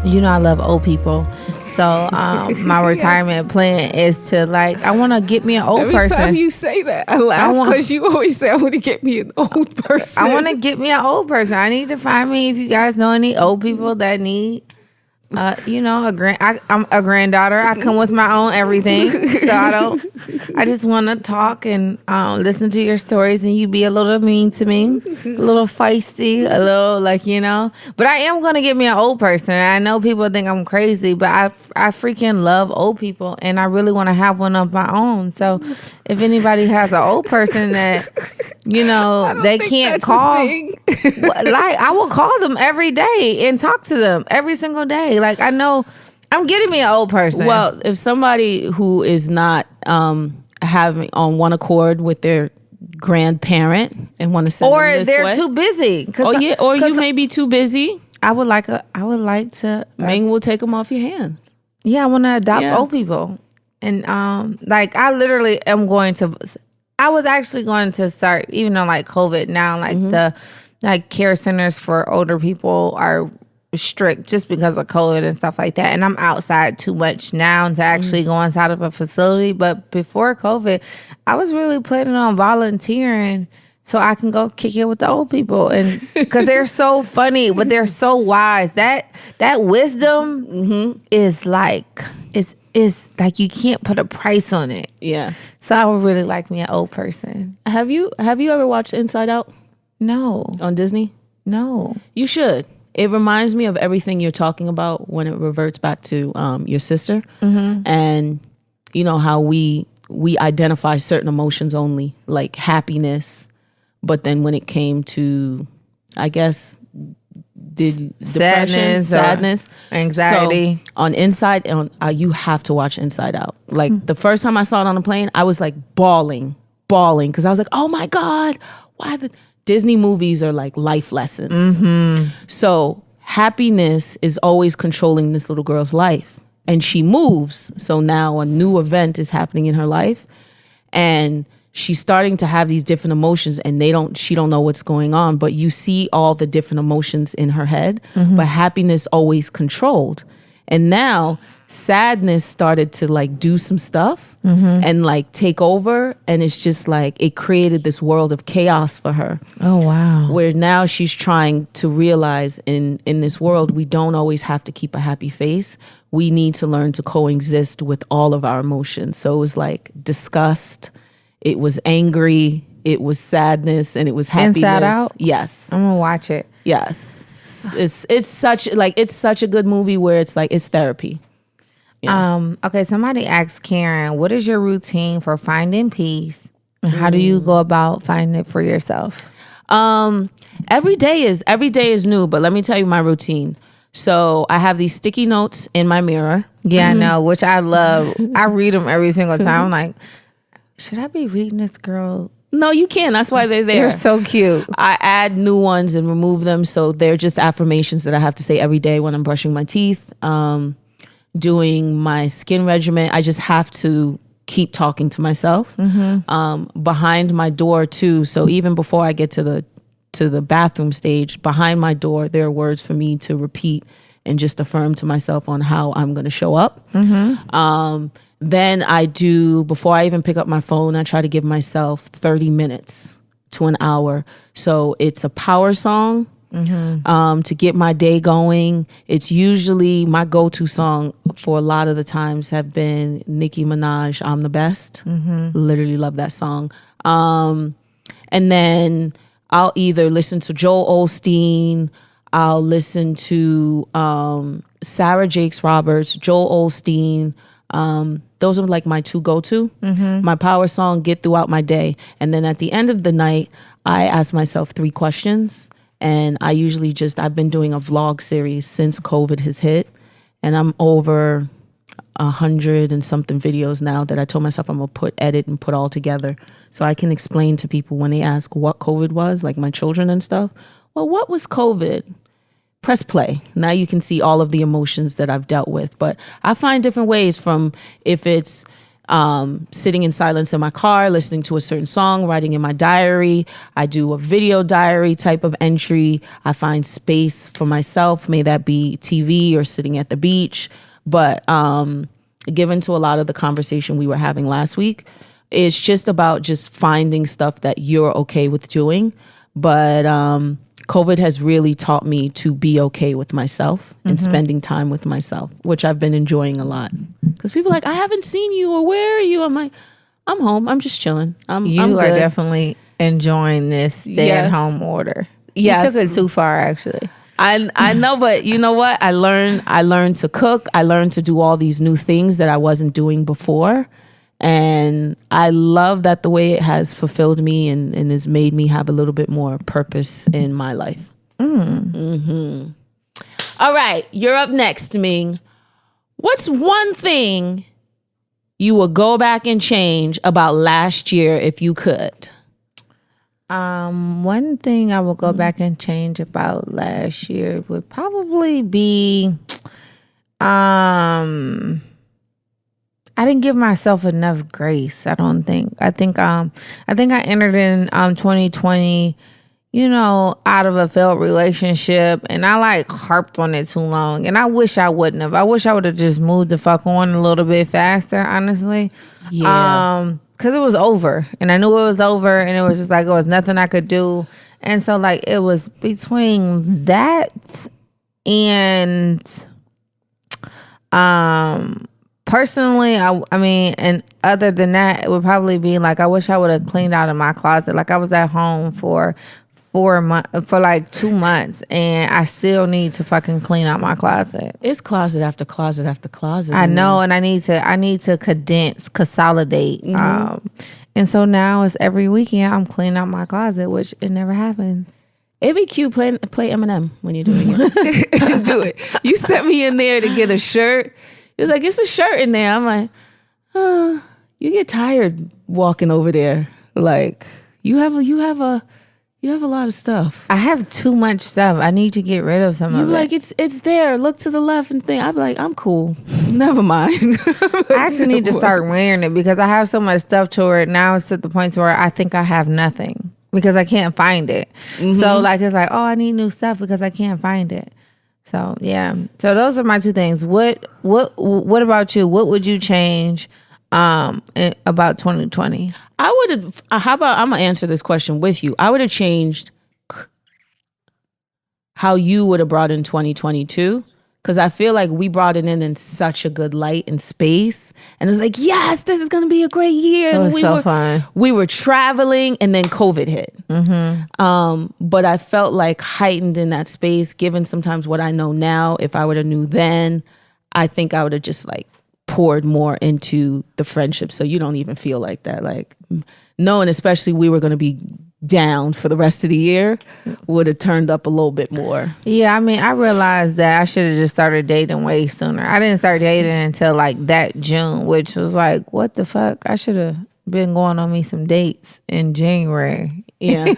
You know I love old people. So my retirement plan is to I want to get me an old person. Every time you say that, I laugh because you always say I want to get me an old person. I want to get me an old person. I need to find me, if you guys know any old people that need I'm a granddaughter. I come with my own everything, so I just want to talk and listen to your stories, and you be a little mean to me, a little feisty, a little But I am gonna get me an old person. I know people think I'm crazy, but I freaking love old people, and I really want to have one of my own. So if anybody has an old person that they can't call, I will call them every day and talk to them every single day. I know I'm getting me an old person. Well, if somebody who is not having on one accord with their grandparent and want to send them this they're way, too busy. Or you may be too busy. I would like to. Ming will take them off your hands. Yeah, I want to adopt old people, and I literally am going to. I was actually going to start, even though COVID now, the care centers for older people are strict just because of COVID and stuff like that. And I'm outside too much now to actually go inside of a facility. But before COVID, I was really planning on volunteering so I can go kick it with the old people, and because they're so funny, but they're so wise. That wisdom is is you can't put a price on it. Yeah. So I would really like me an old person. Have you ever watched Inside Out? No. On Disney? No. You should. It reminds me of everything you're talking about when it reverts back to your sister, and how we identify certain emotions only, like happiness, but then when it came to, I guess, sadness, anxiety. So you have to watch Inside Out. The first time I saw it on the plane, I was bawling because I was like, oh my God, why the Disney movies are like life lessons. So happiness is always controlling this little girl's life, and she moves. So now a new event is happening in her life, and she's starting to have these different emotions, and she don't know what's going on, but you see all the different emotions in her head, but happiness always controlled. And now sadness started to do some stuff and take over, and it's just it created this world of chaos for her. Oh wow. Where now she's trying to realize in this world we don't always have to keep a happy face. We need to learn to coexist with all of our emotions. So it was disgust, it was angry, it was sadness, and it was happiness. Inside Out? Yes. I'm gonna watch it. Yes. It's such a good movie where it's therapy. Yeah. Okay, somebody asked Karen, what is your routine for finding peace? And how do you go about finding it for yourself? Every day is new, but let me tell you my routine. So I have these sticky notes in my mirror. Yeah, I know, which I love. I read them every single time. I'm like, should I be reading this girl? No, you can. That's why they're there. They're so cute. I add new ones and remove them. So they're just affirmations that I have to say every day when I'm brushing my teeth. Doing my skin regimen, I just have to keep talking to myself behind my door too. So even before I get to the bathroom stage, behind my door, there are words for me to repeat and just affirm to myself on how I'm going to show up. Then before I even pick up my phone, I try to give myself 30 minutes to an hour. So it's a power song. To get my day going. It's usually my go-to song for a lot of the times have been Nicki Minaj, I'm the Best. Literally love that song. And then I'll either listen to Joel Osteen, I'll listen to Sarah Jakes Roberts, Joel Osteen. Those are my two go-to. My power song, get throughout my day. And then at the end of the night, I ask myself 3 questions. And I usually I've been doing a vlog series since COVID has hit, and I'm over 100 and something videos now that I told myself I'm gonna edit and put all together so I can explain to people when they ask what COVID was, like my children and stuff. Well, what was COVID? Press play. Now you can see all of the emotions that I've dealt with. But I find different ways, from if it's sitting in silence in my car, listening to a certain song, writing in my diary. I do a video diary type of entry. I find space for myself, may that be TV or sitting at the beach. But given to a lot of the conversation we were having last week, it's just about just finding stuff that you're okay with doing. But COVID has really taught me to be okay with myself and spending time with myself, which I've been enjoying a lot. Because people are like, I haven't seen you, or where are you? I'm like, I'm home. I'm just chilling. I'm are good. definitely enjoying this stay-at-home order. Yes. You took it too far, actually. I know, but you know what? I learned to cook. I learned to do all these new things that I wasn't doing before. And I love that the way it has fulfilled me and has made me have a little bit more purpose in my life. All right, you're up next, Ming. What's one thing you would go back and change about last year if you could? One thing I would go back and change about last year would probably be, I didn't give myself enough grace. I don't think. I think I entered in 2020, out of a failed relationship, and I like harped on it too long. And I wish I wouldn't have. I wish I would have just moved the fuck on a little bit faster, honestly. Yeah. Because it was over, and I knew it was over, and it was just like it was nothing I could do. And so like it was between that and personally, I mean, and other than that, it would probably be like I wish I would have cleaned out of my closet. Like I was at home for 2 months, and I still need to fucking clean out my closet. It's closet after closet after closet. I know, and I need to consolidate. And so now it's every weekend I'm cleaning out my closet, which it never happens. It'd be cute play Eminem when you're doing it. Do it. You sent me in there to get a shirt. It was like, it's a shirt in there. I'm like, you get tired walking over there. Like you have a lot of stuff. I have too much stuff. I need to get rid of some of it. Like it's there. Look to the left and think. I'd be like, I'm cool. Never mind. I actually need to start wearing it because I have so much stuff to where now it's at the point to where I think I have nothing because I can't find it. So like it's like, oh, I need new stuff because I can't find it. So yeah. So those are my two things. What about you? What would you change about 2020? I would have. How about I'm gonna answer this question with you. I would have changed how you would have brought in 2022 because I feel like we brought it in such a good light and space, and it was like, yes, this is gonna be a great year. It was so fun. We were traveling, and then COVID hit. But I felt like heightened in that space. Given sometimes what I know now, if I would have knew then, I think I would have just like poured more into the friendship, so you don't even feel like that. Like knowing, especially we were going to be down for the rest of the year, would have turned up a little bit more. Yeah, I mean, I realized that I should have just started dating way sooner. I didn't start dating until like that June, which was like, what the fuck? I should have been going on me some dates in January. Yeah.